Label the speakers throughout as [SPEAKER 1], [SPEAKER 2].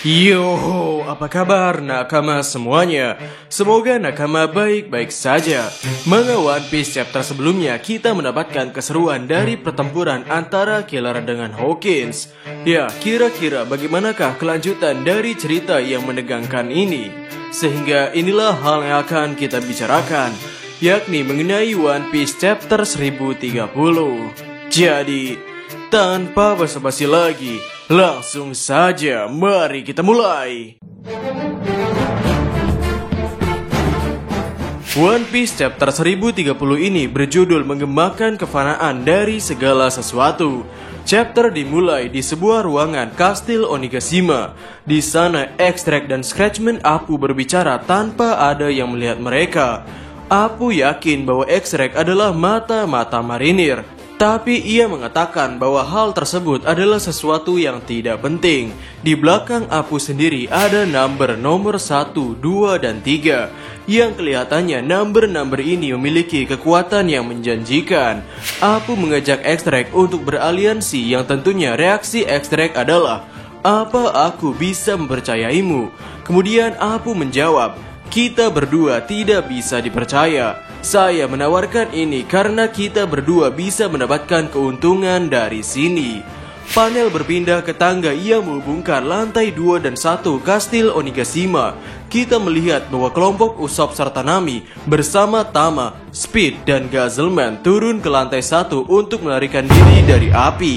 [SPEAKER 1] Yo, apa kabar nakama semuanya? Semoga nakama baik-baik saja. Manga One Piece chapter sebelumnya kita mendapatkan keseruan dari pertempuran antara Killer dengan Hawkins. Ya, kira-kira bagaimanakah kelanjutan dari cerita yang menegangkan ini? Sehingga inilah hal yang akan kita bicarakan, yakni mengenai One Piece chapter 1030. Jadi, tanpa basa-basi lagi, langsung saja, mari kita mulai. One Piece chapter 1030 ini berjudul menggemakan kefanaan dari segala sesuatu. Chapter dimulai di sebuah ruangan kastil Onigashima. Di sana X-Drake dan Scratchman Apu berbicara tanpa ada yang melihat mereka. Apu yakin bahwa X-Drake adalah mata-mata marinir, tapi ia mengatakan bahwa hal tersebut adalah sesuatu yang tidak penting. Di belakang Apu sendiri ada nomor 1, 2, dan 3 yang kelihatannya number ini memiliki kekuatan yang menjanjikan. Apu mengajak X-Drake untuk beraliansi yang tentunya reaksi X-Drake adalah, "Apa aku bisa mempercayaimu?" Kemudian Apu menjawab, "Kita berdua tidak bisa dipercaya. Saya menawarkan ini karena kita berdua bisa mendapatkan keuntungan dari sini." Panel berpindah ke tangga yang menghubungkan lantai 2 dan 1 kastil Onigashima. Kita melihat bahwa kelompok Usopp serta Nami bersama Tama, Speed, dan Gazelman turun ke lantai 1 untuk melarikan diri dari api.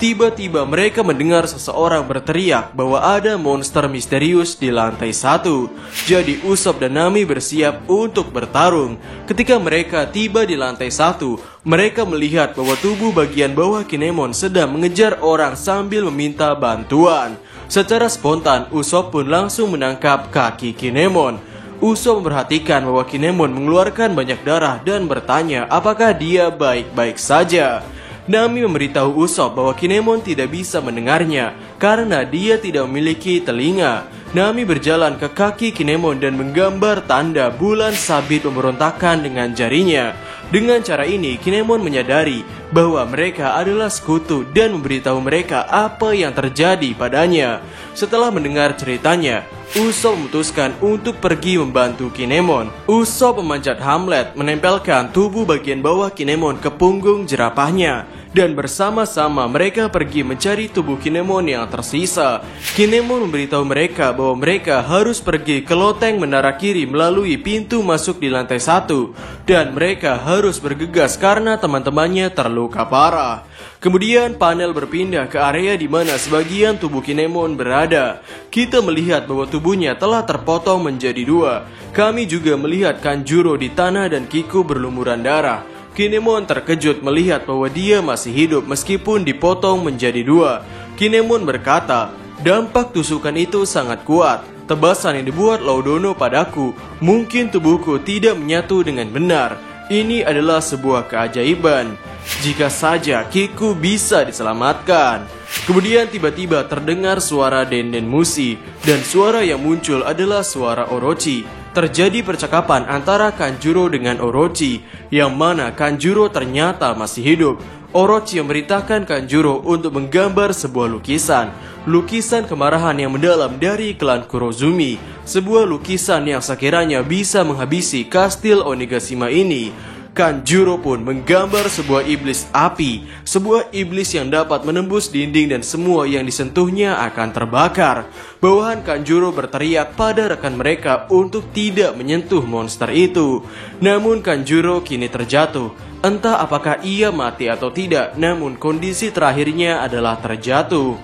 [SPEAKER 1] Tiba-tiba mereka mendengar seseorang berteriak bahwa ada monster misterius di lantai 1. Jadi Usopp dan Nami bersiap untuk bertarung. Ketika mereka tiba di lantai 1, mereka melihat bahwa tubuh bagian bawah Kinemon sedang mengejar orang sambil meminta bantuan. Secara spontan, Usopp pun langsung menangkap kaki Kinemon. Usopp memperhatikan bahwa Kinemon mengeluarkan banyak darah dan bertanya apakah dia baik-baik saja. Nami memberitahu Usopp bahwa Kinemon tidak bisa mendengarnya karena dia tidak memiliki telinga. Nami berjalan ke kaki Kinemon dan menggambar tanda bulan sabit pemberontakan dengan jarinya. Dengan cara ini, Kinemon menyadari bahwa mereka adalah sekutu dan memberitahu mereka apa yang terjadi padanya. Setelah mendengar ceritanya, Usopp memutuskan untuk pergi membantu Kinemon. Usopp memanjat Hamlet, menempelkan tubuh bagian bawah Kinemon ke punggung jerapahnya, dan bersama-sama mereka pergi mencari tubuh Kinemon yang tersisa. Kinemon memberitahu mereka bahwa mereka harus pergi ke loteng menara kiri melalui pintu masuk di lantai 1, dan mereka harus bergegas karena teman-temannya terluka parah. Kemudian panel berpindah ke area di mana sebagian tubuh Kinemon berada. Kita melihat bahwa tubuhnya telah terpotong menjadi 2. Kami juga melihat Kanjuro di tanah dan Kiku berlumuran darah. Kinemon terkejut melihat bahwa dia masih hidup meskipun dipotong menjadi 2. Kinemon berkata, "Dampak tusukan itu sangat kuat. Tebasan yang dibuat Laudono padaku, mungkin tubuhku tidak menyatu dengan benar. Ini adalah sebuah keajaiban. Jika saja Kiku bisa diselamatkan." Kemudian tiba-tiba terdengar suara Denden Mushi, dan suara yang muncul adalah suara Orochi. Terjadi percakapan antara Kanjuro dengan Orochi, yang mana Kanjuro ternyata masih hidup. Orochi memerintahkan Kanjuro untuk menggambar sebuah lukisan. Lukisan kemarahan yang mendalam dari klan Kurozumi. Sebuah lukisan yang sekiranya bisa menghabisi kastil Onigashima ini. Kanjuro pun menggambar sebuah iblis api, sebuah iblis yang dapat menembus dinding dan semua yang disentuhnya akan terbakar. Bawahan Kanjuro berteriak pada rekan mereka untuk tidak menyentuh monster itu. Namun Kanjuro kini terjatuh. Entah apakah ia mati atau tidak, namun kondisi terakhirnya adalah terjatuh.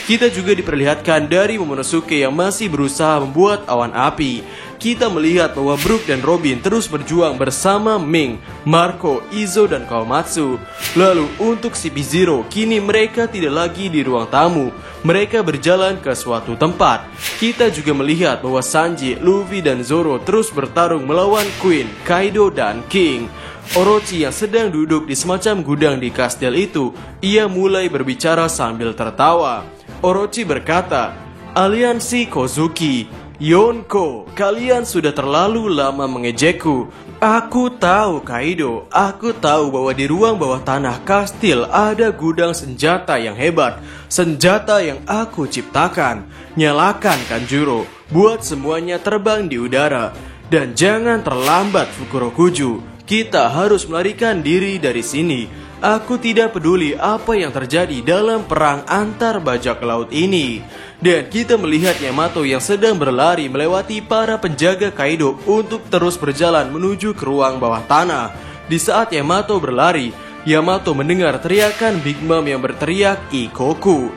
[SPEAKER 1] Kita juga diperlihatkan dari Momonosuke yang masih berusaha membuat awan api. Kita melihat bahwa Brook dan Robin terus berjuang bersama Ming, Marco, Izo, dan Kawamatsu. Lalu untuk CP0, kini mereka tidak lagi di ruang tamu. Mereka berjalan ke suatu tempat. Kita juga melihat bahwa Sanji, Luffy, dan Zoro terus bertarung melawan Queen, Kaido, dan King. Orochi yang sedang duduk di semacam gudang di kastil itu, ia mulai berbicara sambil tertawa. Orochi berkata, "Aliansi Kozuki, Yonko, kalian sudah terlalu lama mengejekku. Aku tahu Kaido, aku tahu bahwa di ruang bawah tanah kastil ada gudang senjata yang hebat. Senjata yang aku ciptakan. Nyalakan Kanjuro, buat semuanya terbang di udara. Dan jangan terlambat Fukurokuju, kita harus melarikan diri dari sini. Aku tidak peduli apa yang terjadi dalam perang antar bajak laut ini. Dan kita melihat Yamato yang sedang berlari melewati para penjaga Kaido untuk terus berjalan menuju ke ruang bawah tanah. Di saat Yamato berlari, Yamato mendengar teriakan Big Mom yang berteriak Ikoku.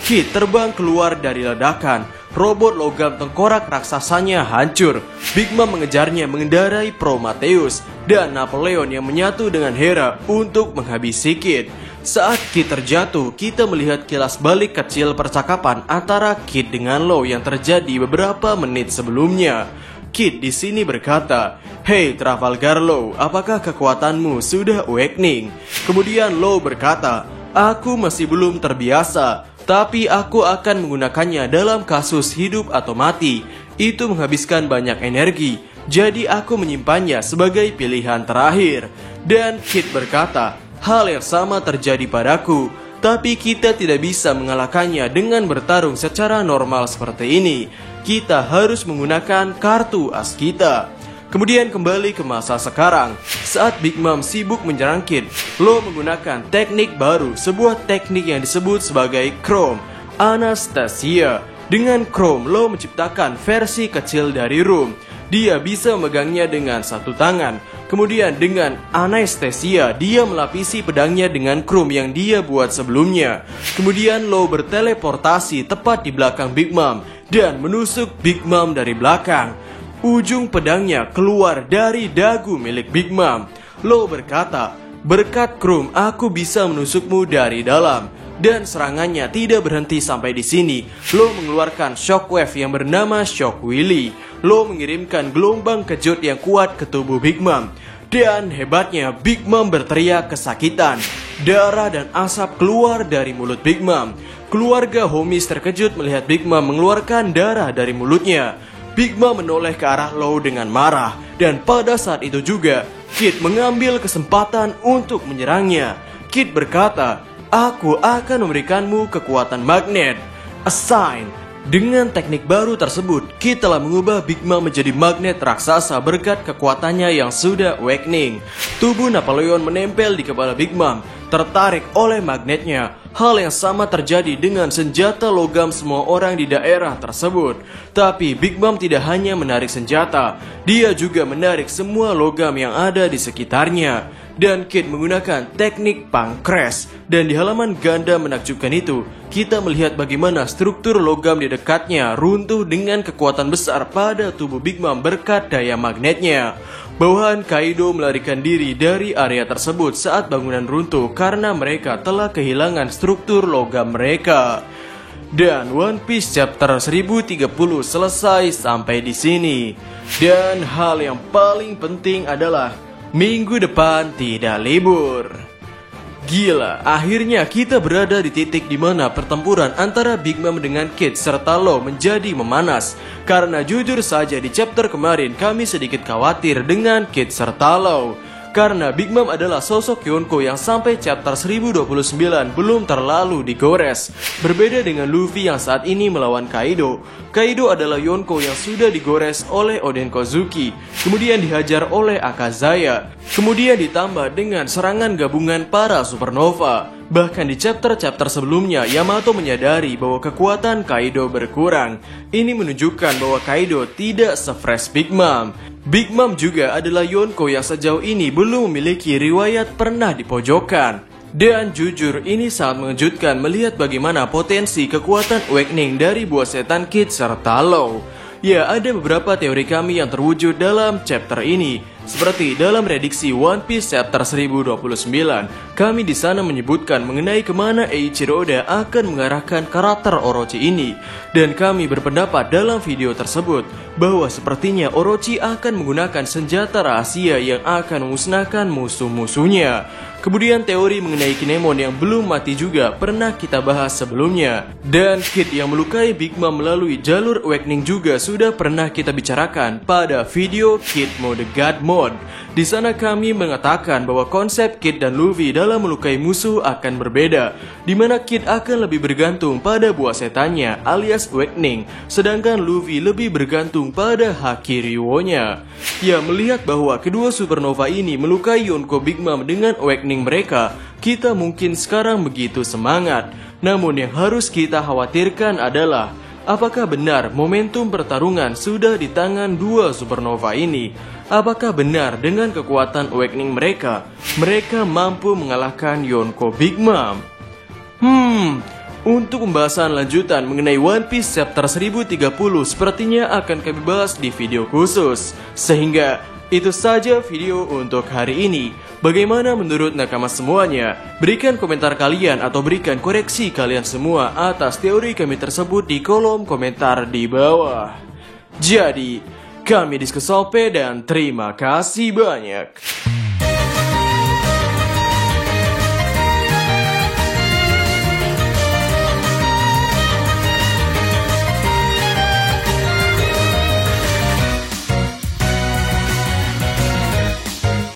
[SPEAKER 1] Kid terbang keluar dari ledakan. Robot logam tengkorak raksasanya hancur. Big Mom mengejarnya mengendarai Prometheus dan Napoleon yang menyatu dengan Hera untuk menghabisi Kid. Saat Kid terjatuh, kita melihat kilas balik kecil percakapan antara Kid dengan Law yang terjadi beberapa menit sebelumnya. Kid di sini berkata, "Hey Trafalgar Law, apakah kekuatanmu sudah awakening?" Kemudian Law berkata, "Aku masih belum terbiasa, tapi aku akan menggunakannya dalam kasus hidup atau mati. Itu menghabiskan banyak energi, jadi aku menyimpannya sebagai pilihan terakhir." Dan Kid berkata, "Hal yang sama terjadi padaku, tapi kita tidak bisa mengalahkannya dengan bertarung secara normal seperti ini. Kita harus menggunakan kartu as kita." Kemudian kembali ke masa sekarang. Saat Big Mom sibuk menyerang Kid, Law menggunakan teknik baru, sebuah teknik yang disebut sebagai Chrome Anastasia. Dengan Chrome, Law menciptakan versi kecil dari Room. Dia bisa memegangnya dengan satu tangan. Kemudian dengan Anastasia, dia melapisi pedangnya dengan Chrome yang dia buat sebelumnya. Kemudian Law berteleportasi tepat di belakang Big Mom dan menusuk Big Mom dari belakang. Ujung pedangnya keluar dari dagu milik Big Mom. Law berkata, "Berkat Chrome, aku bisa menusukmu dari dalam." Dan serangannya tidak berhenti sampai di sini. Law mengeluarkan shockwave yang bernama Shock Willy. Law mengirimkan gelombang kejut yang kuat ke tubuh Big Mom. Dan hebatnya, Big Mom berteriak kesakitan. Darah dan asap keluar dari mulut Big Mom. Keluarga Homies terkejut melihat Big Mom mengeluarkan darah dari mulutnya. Big Mom menoleh ke arah Law dengan marah. Dan pada saat itu juga, Kid mengambil kesempatan untuk menyerangnya. Kid berkata, "Aku akan memberikanmu kekuatan magnet. Assign." Dengan teknik baru tersebut, Kid telah mengubah Big Mom menjadi magnet raksasa berkat kekuatannya yang sudah awakening. Tubuh Napoleon menempel di kepala Big Mom, tertarik oleh magnetnya. Hal yang sama terjadi dengan senjata logam semua orang di daerah tersebut. Tapi Big Mom tidak hanya menarik senjata, dia juga menarik semua logam yang ada di sekitarnya. Dan Kid menggunakan teknik Pancrase. Dan di halaman ganda menakjubkan itu, kita melihat bagaimana struktur logam di dekatnya runtuh dengan kekuatan besar pada tubuh Big Mom berkat daya magnetnya. Bawahan Kaido melarikan diri dari area tersebut saat bangunan runtuh karena mereka telah kehilangan struktur logam mereka. Dan One Piece chapter 1030 selesai sampai di sini. Dan hal yang paling penting adalah minggu depan tidak libur. Gila, akhirnya kita berada di titik di mana pertempuran antara Big Mom dengan Kid serta Law menjadi memanas. Karena jujur saja di chapter kemarin kami sedikit khawatir dengan Kid serta Law. Karena Big Mom adalah sosok Yonko yang sampai chapter 1029 belum terlalu digores. Berbeda dengan Luffy yang saat ini melawan Kaido. Kaido adalah Yonko yang sudah digores oleh Oden Kozuki, kemudian dihajar oleh Akazaya, kemudian ditambah dengan serangan gabungan para supernova. Bahkan di chapter-chapter sebelumnya, Yamato menyadari bahwa kekuatan Kaido berkurang. Ini menunjukkan bahwa Kaido tidak se-fresh Big Mom. Big Mom juga adalah Yonko yang sejauh ini belum memiliki riwayat pernah dipojokkan. Dan jujur ini sangat mengejutkan melihat bagaimana potensi kekuatan awakening dari buah setan Kid serta Law. Ya, ada beberapa teori kami yang terwujud dalam chapter ini. Seperti dalam prediksi One Piece chapter 1029, kami di sana menyebutkan mengenai kemana Eiichiro Oda akan mengarahkan karakter Orochi ini. Dan kami berpendapat dalam video tersebut bahwa sepertinya Orochi akan menggunakan senjata rahasia yang akan memusnahkan musuh-musuhnya. Kemudian teori mengenai Kinemon yang belum mati juga pernah kita bahas sebelumnya. Dan Kid yang melukai Big Mom melalui jalur awakening juga sudah pernah kita bicarakan pada video Kid Mode God Mode. Di sana kami mengatakan bahwa konsep Kid dan Luffy dalam melukai musuh akan berbeda, di mana Kid akan lebih bergantung pada buah setannya alias awakening, sedangkan Luffy lebih bergantung pada Haki Ryo-nya. Ya, melihat bahwa kedua supernova ini melukai Yonko Big Mom dengan awakening mereka, kita mungkin sekarang begitu semangat. Namun yang harus kita khawatirkan adalah apakah benar momentum pertarungan sudah di tangan dua supernova ini? Apakah benar dengan kekuatan awakening mereka mampu mengalahkan Yonko Big Mom? Untuk pembahasan lanjutan mengenai One Piece chapter 1030 sepertinya akan kami bahas di video khusus. Sehingga itu saja video untuk hari ini. Bagaimana menurut nakama semuanya? Berikan komentar kalian atau berikan koreksi kalian semua atas teori kami tersebut di kolom komentar di bawah. Jadi, kami Diskosope dan terima kasih banyak.